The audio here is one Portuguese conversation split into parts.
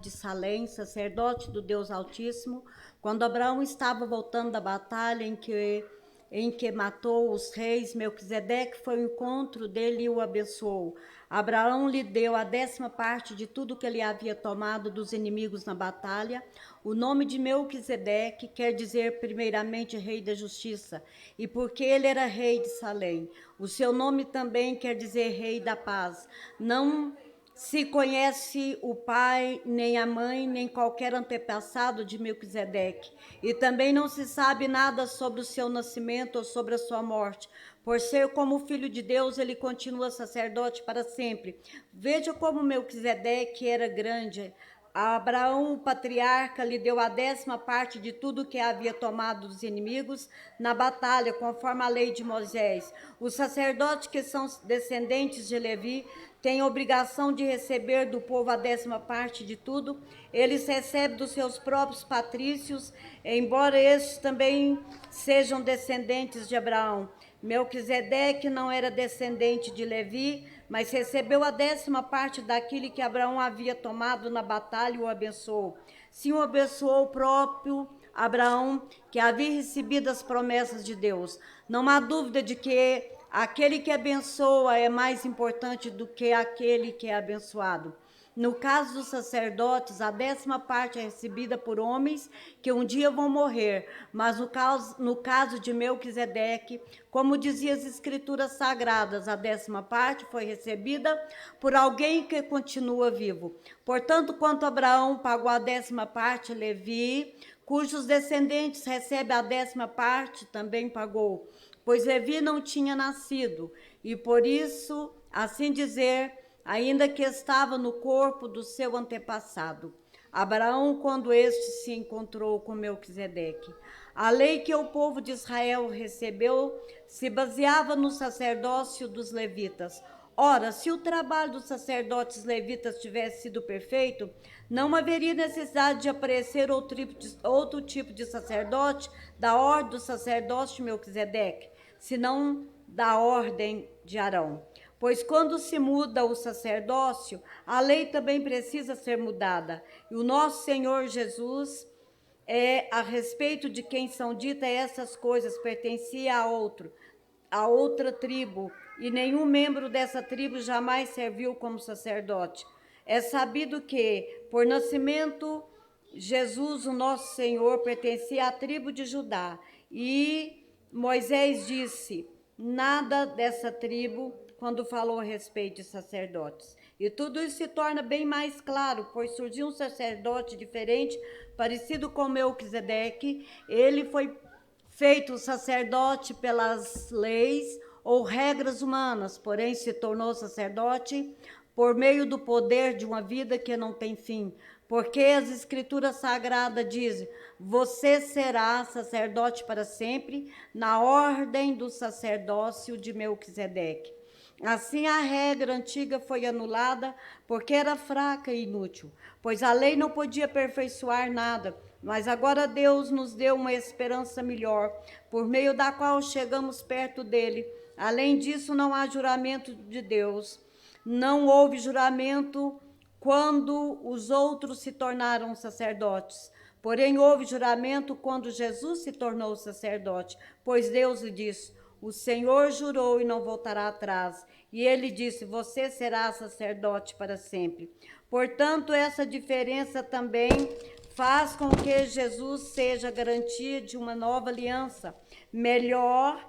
de Salém, sacerdote do Deus Altíssimo, quando Abraão estava voltando da batalha em que matou os reis, Melquisedeque foi ao encontro dele e o abençoou. Abraão lhe deu a 10ª parte de tudo que ele havia tomado dos inimigos na batalha. O nome de Melquisedeque quer dizer primeiramente rei da justiça, e porque ele era rei de Salém, o seu nome também quer dizer rei da paz. Não se conhece o pai, nem a mãe, nem qualquer antepassado de Melquisedeque, e também não se sabe nada sobre o seu nascimento ou sobre a sua morte. Por ser como filho de Deus, ele continua sacerdote para sempre. Veja como Melquisedeque era grande. A Abraão, o patriarca, lhe deu a 10ª parte de tudo que havia tomado dos inimigos na batalha, conforme a lei de Moisés. Os sacerdotes que são descendentes de Levi têm obrigação de receber do povo a 10ª parte de tudo. Eles recebem dos seus próprios patrícios, embora estes também sejam descendentes de Abraão. Melquisedeque não era descendente de Levi, mas recebeu a 10ª parte daquilo que Abraão havia tomado na batalha e o abençoou. Sim, o abençoou o próprio Abraão, que havia recebido as promessas de Deus. Não há dúvida de que aquele que abençoa é mais importante do que aquele que é abençoado. No caso dos sacerdotes, a 10ª parte é recebida por homens que um dia vão morrer, mas no caso de Melquisedeque, como dizia as escrituras sagradas, a 10ª parte foi recebida por alguém que continua vivo. Portanto, quanto Abraão pagou a 10ª parte, Levi, cujos descendentes recebem a 10ª parte, também pagou, pois Levi não tinha nascido, e por isso, assim dizer, ainda que estava no corpo do seu antepassado, Abraão, quando este se encontrou com Melquisedeque. A lei que o povo de Israel recebeu se baseava no sacerdócio dos levitas. Ora, se o trabalho dos sacerdotes levitas tivesse sido perfeito, não haveria necessidade de aparecer outro tipo de sacerdote da ordem do sacerdócio de Melquisedeque, senão da ordem de Arão. Pois quando se muda o sacerdócio, a lei também precisa ser mudada. E o nosso Senhor Jesus, a respeito de quem são ditas essas coisas, pertencia a outra tribo, e nenhum membro dessa tribo jamais serviu como sacerdote. É sabido que, por nascimento, Jesus, o nosso Senhor, pertencia à tribo de Judá. E Moisés disse nada dessa tribo quando falou a respeito de sacerdotes. E tudo isso se torna bem mais claro, pois surgiu um sacerdote diferente, parecido com Melquisedeque. Ele foi feito sacerdote pelas leis ou regras humanas, porém se tornou sacerdote por meio do poder de uma vida que não tem fim, porque as escrituras sagradas dizem: você será sacerdote para sempre, na ordem do sacerdócio de Melquisedeque. Assim, a regra antiga foi anulada porque era fraca e inútil, pois a lei não podia aperfeiçoar nada. Mas agora Deus nos deu uma esperança melhor, por meio da qual chegamos perto dele. Além disso, não há juramento de Deus. Não houve juramento quando os outros se tornaram sacerdotes. Porém, houve juramento quando Jesus se tornou sacerdote, pois Deus lhe disse: o Senhor jurou e não voltará atrás. E ele disse: você será sacerdote para sempre. Portanto, essa diferença também faz com que Jesus seja a garantia de uma nova aliança. Melhor.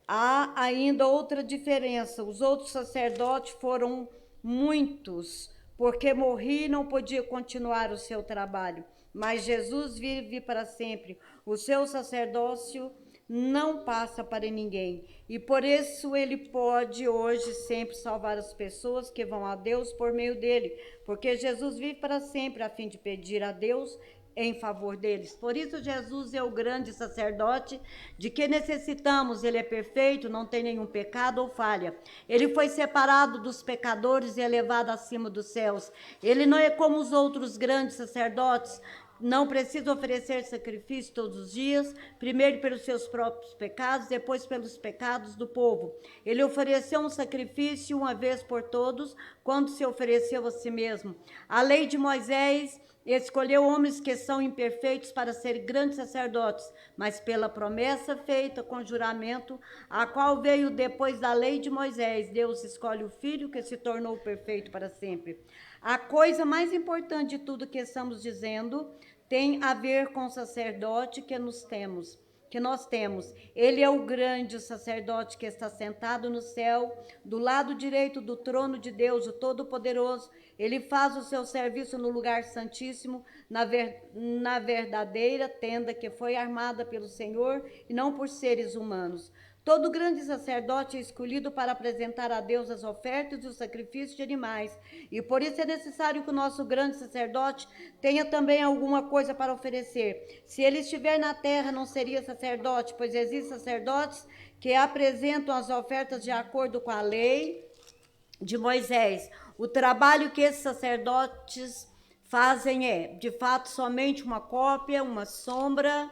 Há ainda outra diferença. Os outros sacerdotes foram muitos, porque morri e não podia continuar o seu trabalho. Mas Jesus vive para sempre. O seu sacerdócio não passa para ninguém. E por isso ele pode hoje sempre salvar as pessoas que vão a Deus por meio dele, porque Jesus vive para sempre a fim de pedir a Deus em favor deles. Por isso Jesus é o grande sacerdote de que necessitamos. Ele é perfeito, não tem nenhum pecado ou falha. Ele foi separado dos pecadores e elevado acima dos céus. Ele não é como os outros grandes sacerdotes, não precisa oferecer sacrifício todos os dias, primeiro pelos seus próprios pecados, depois pelos pecados do povo. Ele ofereceu um sacrifício uma vez por todos, quando se ofereceu a si mesmo. A lei de Moisés escolheu homens que são imperfeitos para serem grandes sacerdotes, mas pela promessa feita com juramento, a qual veio depois da lei de Moisés, Deus escolhe o Filho que se tornou perfeito para sempre. A coisa mais importante de tudo que estamos dizendo tem a ver com o sacerdote que nós temos. Ele é o grande sacerdote que está sentado no céu, do lado direito do trono de Deus, o Todo-Poderoso. Ele faz o seu serviço no lugar santíssimo, na verdadeira tenda que foi armada pelo Senhor e não por seres humanos. Todo grande sacerdote é escolhido para apresentar a Deus as ofertas e os sacrifícios de animais, e por isso é necessário que o nosso grande sacerdote tenha também alguma coisa para oferecer. Se ele estiver na terra, não seria sacerdote, pois existem sacerdotes que apresentam as ofertas de acordo com a lei de Moisés. O trabalho que esses sacerdotes fazem é, de fato, somente uma cópia, uma sombra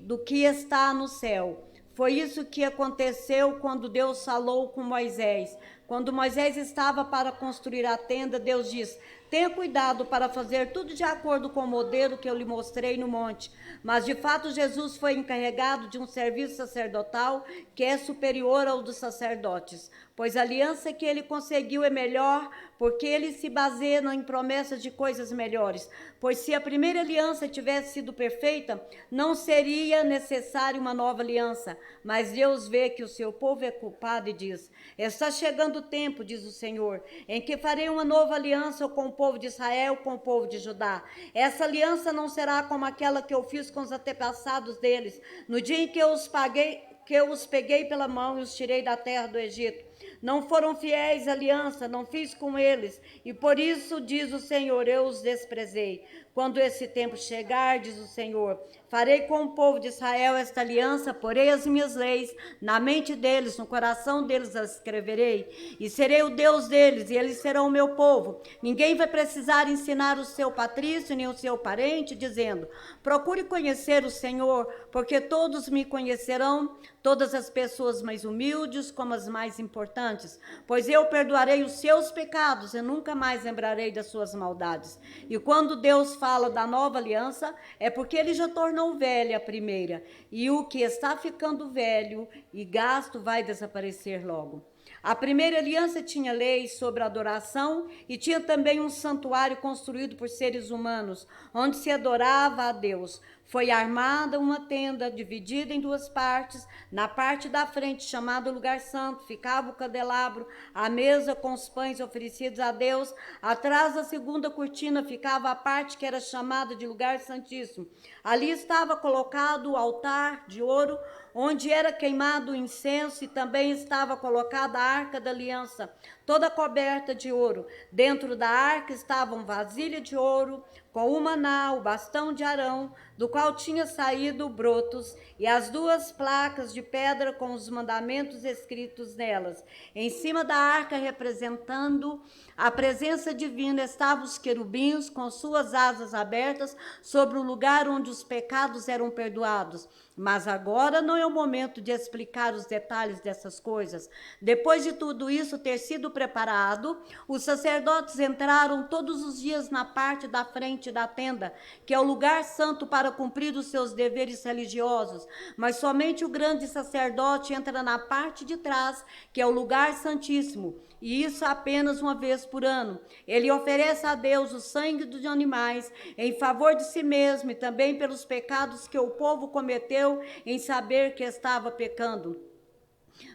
do que está no céu. Foi isso que aconteceu quando Deus falou com Moisés. Quando Moisés estava para construir a tenda, Deus disse: tenha cuidado para fazer tudo de acordo com o modelo que eu lhe mostrei no monte. Mas, de fato, Jesus foi encarregado de um serviço sacerdotal que é superior ao dos sacerdotes, pois a aliança que ele conseguiu é melhor, porque ele se baseia em promessas de coisas melhores. Pois se a primeira aliança tivesse sido perfeita, não seria necessária uma nova aliança. Mas Deus vê que o seu povo é culpado e diz: está chegando o tempo, diz o Senhor, em que farei uma nova aliança com o povo de Israel, com o povo de Judá. Essa aliança não será como aquela que eu fiz com os antepassados deles, no dia em que eu os peguei pela mão e os tirei da terra do Egito. Não foram fiéis à aliança, não fiz com eles, e por isso, diz o Senhor, eu os desprezei. Quando esse tempo chegar, diz o Senhor, farei com o povo de Israel esta aliança, porei as minhas leis na mente deles, no coração deles as escreverei, e serei o Deus deles, e eles serão o meu povo. Ninguém vai precisar ensinar o seu patrício, nem o seu parente, dizendo: procure conhecer o Senhor, porque todos me conhecerão, todas as pessoas mais humildes como as mais importantes, pois eu perdoarei os seus pecados e nunca mais lembrarei das suas maldades. E quando Deus fala da nova aliança, é porque ele já tornou velha a primeira, e o que está ficando velho e gasto vai desaparecer logo. A primeira aliança tinha leis sobre a adoração e tinha também um santuário construído por seres humanos, onde se adorava a Deus. Foi armada uma tenda dividida em duas partes. Na parte da frente, chamada Lugar Santo, ficava o candelabro, a mesa com os pães oferecidos a Deus. Atrás da segunda cortina ficava a parte que era chamada de Lugar Santíssimo. Ali estava colocado o altar de ouro, onde era queimado o incenso, e também estava colocada a arca da aliança, toda coberta de ouro. Dentro da arca estavam vasilha de ouro, com o maná, o bastão de Arão, do qual tinha saído brotos, e as duas placas de pedra com os mandamentos escritos nelas. Em cima da arca, representando a presença divina, estavam os querubins com suas asas abertas sobre o lugar onde os pecados eram perdoados. Mas agora não é o momento de explicar os detalhes dessas coisas. Depois de tudo isso ter sido preparado, os sacerdotes entraram todos os dias na parte da frente da tenda, que é o lugar santo, para cumprir os seus deveres religiosos. Mas somente o grande sacerdote entra na parte de trás, que é o lugar santíssimo, e isso apenas uma vez por ano. Ele oferece a Deus o sangue dos animais em favor de si mesmo e também pelos pecados que o povo cometeu em saber que estava pecando.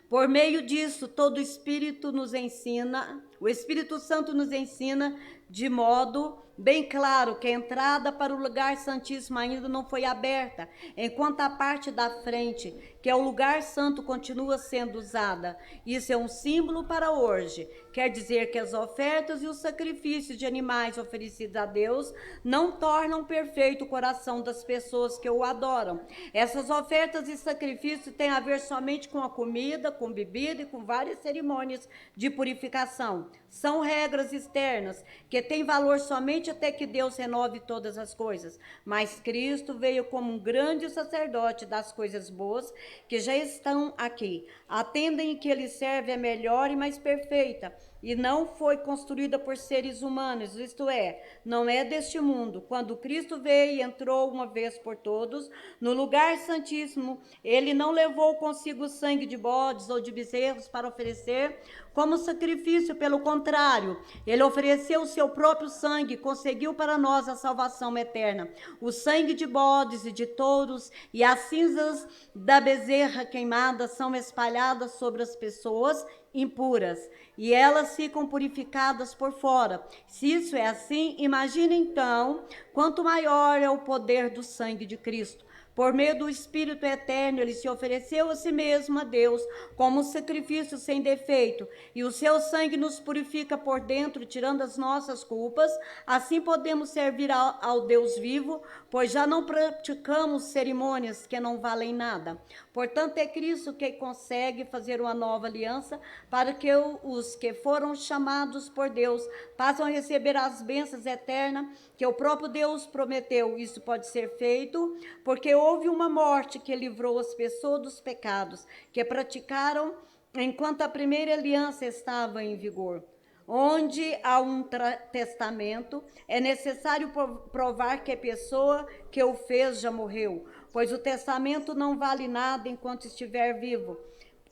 Por meio disso, todo o Espírito o Espírito Santo nos ensina de modo bem claro que a entrada para o lugar santíssimo ainda não foi aberta, enquanto a parte da frente, que é o lugar santo, continua sendo usada. Isso é um símbolo para hoje. Quer dizer que as ofertas e os sacrifícios de animais oferecidos a Deus não tornam perfeito o coração das pessoas que o adoram. Essas ofertas e sacrifícios têm a ver somente com a comida, com bebida e com várias cerimônias de purificação. São regras externas que têm valor somente até que Deus renove todas as coisas. Mas Cristo veio como um grande sacerdote das coisas boas que já estão aqui. A tenda em que ele serve é melhor e mais perfeita, e não foi construída por seres humanos, isto é, não é deste mundo. Quando Cristo veio e entrou uma vez por todos no lugar santíssimo, ele não levou consigo sangue de bodes ou de bezerros para oferecer como sacrifício, pelo contrário, ele ofereceu o seu próprio sangue, conseguiu para nós a salvação eterna. O sangue de bodes e de touros e as cinzas da bezerra queimada são espalhadas sobre as pessoas impuras, e elas ficam purificadas por fora. Se isso é assim, imagine então quanto maior é o poder do sangue de Cristo. Por meio do Espírito eterno, ele se ofereceu a si mesmo a Deus como um sacrifício sem defeito, e o seu sangue nos purifica por dentro, tirando as nossas culpas. Assim podemos servir ao Deus vivo, pois já não praticamos cerimônias que não valem nada. Portanto, é Cristo que consegue fazer uma nova aliança para que os que foram chamados por Deus passam a receber as bênçãos eternas que o próprio Deus prometeu. Isso pode ser feito porque houve uma morte que livrou as pessoas dos pecados que praticaram enquanto a primeira aliança estava em vigor. Onde há um testamento, é necessário provar que a pessoa que o fez já morreu, pois o testamento não vale nada enquanto estiver vivo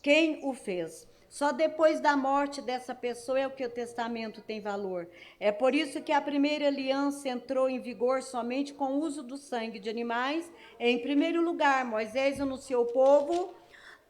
quem o fez. Só depois da morte dessa pessoa é o que o testamento tem valor. É por isso que a primeira aliança entrou em vigor somente com o uso do sangue de animais. Em primeiro lugar, Moisés anunciou ao povo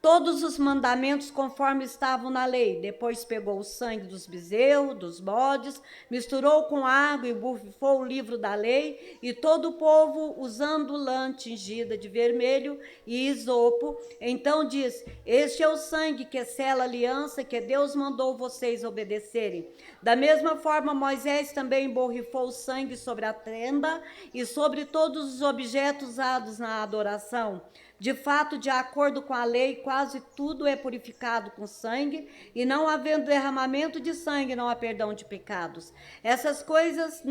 todos os mandamentos conforme estavam na lei. Depois pegou o sangue dos bezerros, dos bodes, misturou com água e borrifou o livro da lei, e todo o povo, usando lã tingida de vermelho e isopo, então diz: este é o sangue que sela a aliança que Deus mandou vocês obedecerem. Da mesma forma, Moisés também borrifou o sangue sobre a tenda e sobre todos os objetos usados na adoração. De fato, de acordo com a lei, quase tudo é purificado com sangue, e não havendo derramamento de sangue, não há perdão de pecados. Essas coisas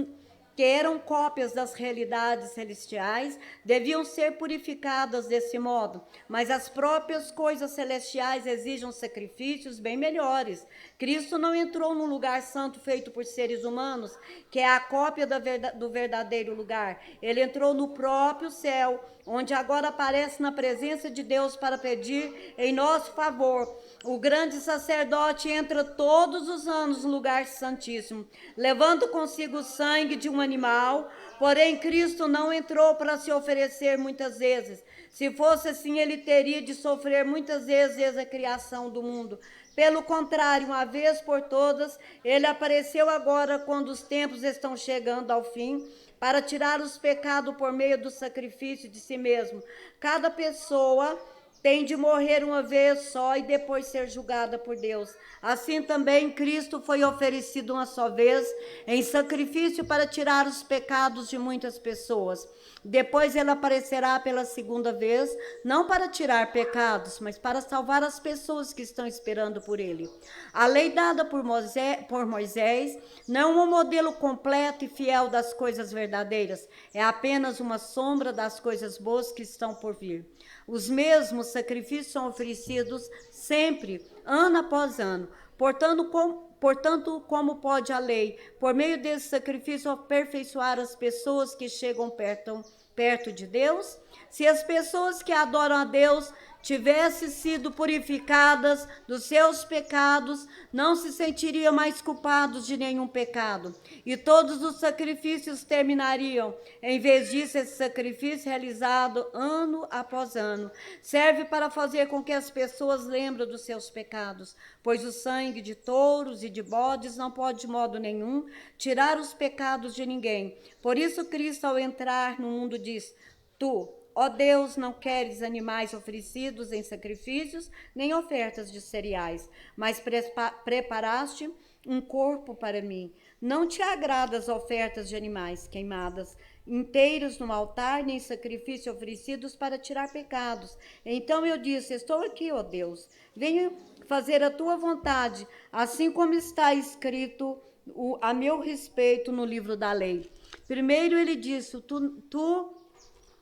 que eram cópias das realidades celestiais, deviam ser purificadas desse modo, mas as próprias coisas celestiais exigem sacrifícios bem melhores. Cristo não entrou num lugar santo feito por seres humanos, que é a cópia do verdadeiro lugar. Ele entrou no próprio céu, onde agora aparece na presença de Deus para pedir em nosso favor. O grande sacerdote entra todos os anos no lugar santíssimo, levando consigo o sangue de um animal, porém Cristo não entrou para se oferecer muitas vezes. Se fosse assim, ele teria de sofrer muitas vezes desde a criação do mundo. Pelo contrário, uma vez por todas, ele apareceu agora quando os tempos estão chegando ao fim, para tirar os pecados por meio do sacrifício de si mesmo. Cada pessoa tem de morrer uma vez só e depois ser julgada por Deus. Assim também Cristo foi oferecido uma só vez em sacrifício para tirar os pecados de muitas pessoas. Depois ele aparecerá pela segunda vez, não para tirar pecados, mas para salvar as pessoas que estão esperando por ele. A lei dada por Moisés não é um modelo completo e fiel das coisas verdadeiras, é apenas uma sombra das coisas boas que estão por vir. Os mesmos sacrifícios são oferecidos sempre, ano após ano. Portanto, como pode a lei, por meio desse sacrifício, aperfeiçoar as pessoas que chegam perto de Deus? Se as pessoas que adoram a Deus tivessem sido purificadas dos seus pecados, não se sentiriam mais culpados de nenhum pecado, e todos os sacrifícios terminariam. Em vez disso, esse sacrifício realizado ano após ano serve para fazer com que as pessoas lembrem dos seus pecados, pois o sangue de touros e de bodes não pode de modo nenhum tirar os pecados de ninguém. Por isso Cristo, ao entrar no mundo, diz: tu Ó Deus, não queres animais oferecidos em sacrifícios, nem ofertas de cereais, mas preparaste um corpo para mim. Não te agrada as ofertas de animais queimadas, inteiros no altar, nem sacrifícios oferecidos para tirar pecados. Então eu disse: estou aqui, ó Deus, venho fazer a tua vontade, assim como está escrito a meu respeito no livro da lei. Primeiro ele disse: tu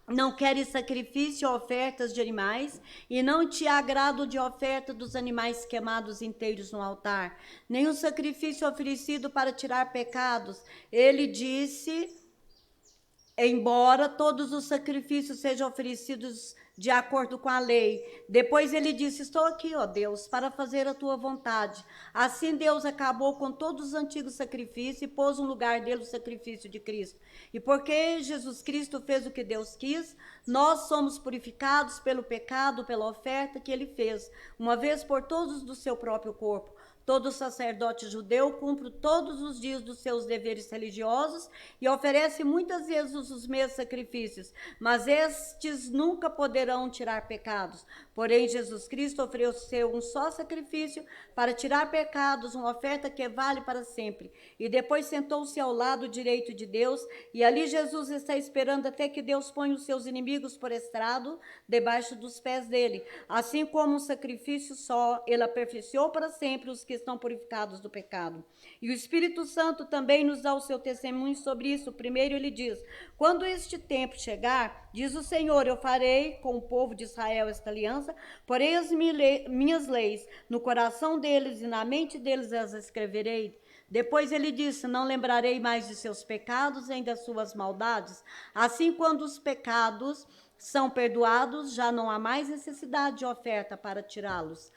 não queres sacrifício ou ofertas de animais, e não te agrado de oferta dos animais queimados inteiros no altar, nem o sacrifício oferecido para tirar pecados. Ele disse: embora todos os sacrifícios sejam oferecidos de acordo com a lei. Depois ele disse: estou aqui, ó Deus, para fazer a tua vontade. Assim Deus acabou com todos os antigos sacrifícios e pôs no lugar dele o sacrifício de Cristo. E porque Jesus Cristo fez o que Deus quis, nós somos purificados pelo pecado, pela oferta que ele fez, uma vez por todos do seu próprio corpo. Todo sacerdote judeu cumpre todos os dias dos seus deveres religiosos e oferece muitas vezes os mesmos sacrifícios, mas estes nunca poderão tirar pecados. Porém, Jesus Cristo ofereceu um só sacrifício para tirar pecados, uma oferta que vale para sempre. E depois sentou-se ao lado direito de Deus, e ali Jesus está esperando até que Deus ponha os seus inimigos por estrado debaixo dos pés dele. Assim como um sacrifício só, ele aperfeiçoou para sempre os que estão purificados do pecado. E o Espírito Santo também nos dá o seu testemunho sobre isso. Primeiro ele diz: quando este tempo chegar, diz o Senhor, eu farei com o povo de Israel esta aliança, porém as minhas leis no coração deles e na mente deles as escreverei. Depois ele disse: não lembrarei mais de seus pecados nem das suas maldades. Assim, quando os pecados são perdoados, já não há mais necessidade de oferta para tirá-los.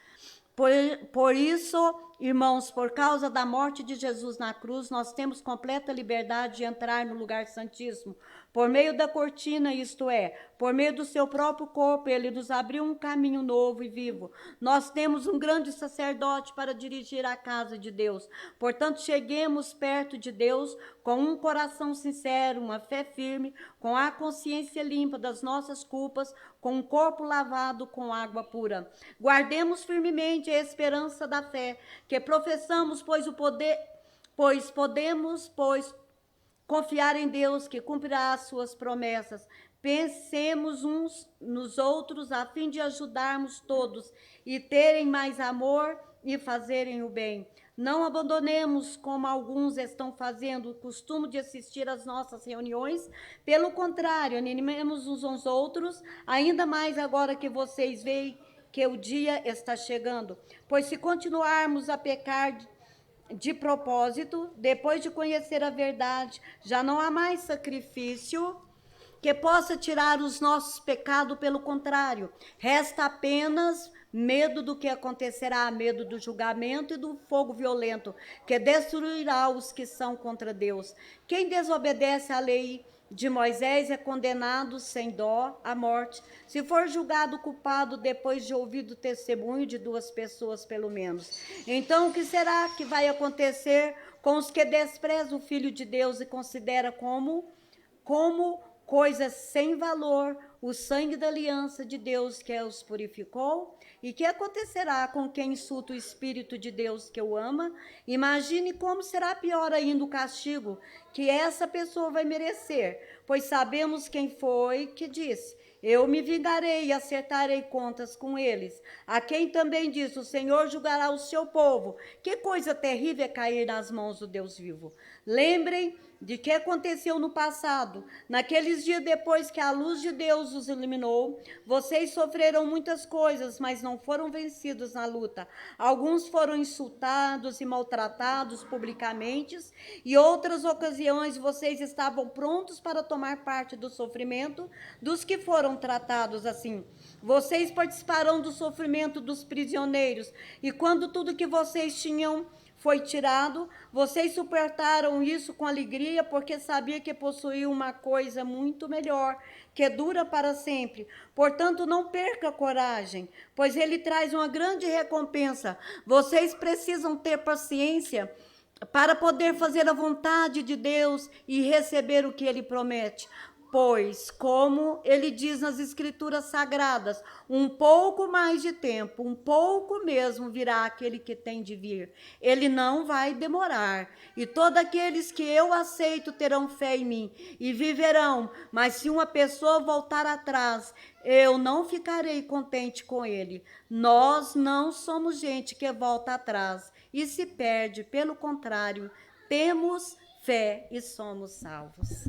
Por isso, irmãos, por causa da morte de Jesus na cruz, nós temos completa liberdade de entrar no lugar santíssimo. Por meio da cortina, isto é, por meio do seu próprio corpo, ele nos abriu um caminho novo e vivo. Nós temos um grande sacerdote para dirigir a casa de Deus. Portanto, cheguemos perto de Deus com um coração sincero, uma fé firme, com a consciência limpa das nossas culpas, com um corpo lavado com água pura. Guardemos firmemente a esperança da fé que professamos, pois podemos confiar em Deus que cumprirá as suas promessas. Pensemos uns nos outros a fim de ajudarmos todos e terem mais amor e fazerem o bem. Não abandonemos, como alguns estão fazendo, o costume de assistir às nossas reuniões. Pelo contrário, animemos uns aos outros, ainda mais agora que vocês veem que o dia está chegando. Pois se continuarmos a pecar de propósito, depois de conhecer a verdade, já não há mais sacrifício que possa tirar os nossos pecados. Pelo contrário, resta apenas medo do que acontecerá, medo do julgamento e do fogo violento, que destruirá os que são contra Deus. Quem desobedece à lei de Moisés é condenado sem dó à morte, se for julgado culpado depois de ouvido o testemunho de duas pessoas, pelo menos. Então, o que será que vai acontecer com os que desprezam o Filho de Deus e considera como coisa sem valor o sangue da aliança de Deus que os purificou? E que acontecerá com quem insulta o Espírito de Deus que o ama? Imagine como será pior ainda o castigo que essa pessoa vai merecer, pois sabemos quem foi que disse: eu me vingarei e acertarei contas com eles. A quem também disse: o Senhor julgará o seu povo. Que coisa terrível é cair nas mãos do Deus vivo. Lembrem de que aconteceu no passado. Naqueles dias depois que a luz de Deus os iluminou, vocês sofreram muitas coisas, mas não foram vencidos na luta. Alguns foram insultados e maltratados publicamente, e outras ocasiões vocês estavam prontos para tomar parte do sofrimento dos que foram tratados assim. Vocês participarão do sofrimento dos prisioneiros, e quando tudo que vocês tinham foi tirado, vocês suportaram isso com alegria, porque sabia que possuíam uma coisa muito melhor, que dura para sempre. Portanto, não perca a coragem, pois ele traz uma grande recompensa. Vocês precisam ter paciência para poder fazer a vontade de Deus e receber o que ele promete. Pois, como ele diz nas Escrituras Sagradas, um pouco mais de tempo, um pouco mesmo virá aquele que tem de vir. Ele não vai demorar. E todos aqueles que eu aceito terão fé em mim e viverão. Mas se uma pessoa voltar atrás, eu não ficarei contente com ele. Nós não somos gente que volta atrás e se perde. Pelo contrário, temos fé e somos salvos.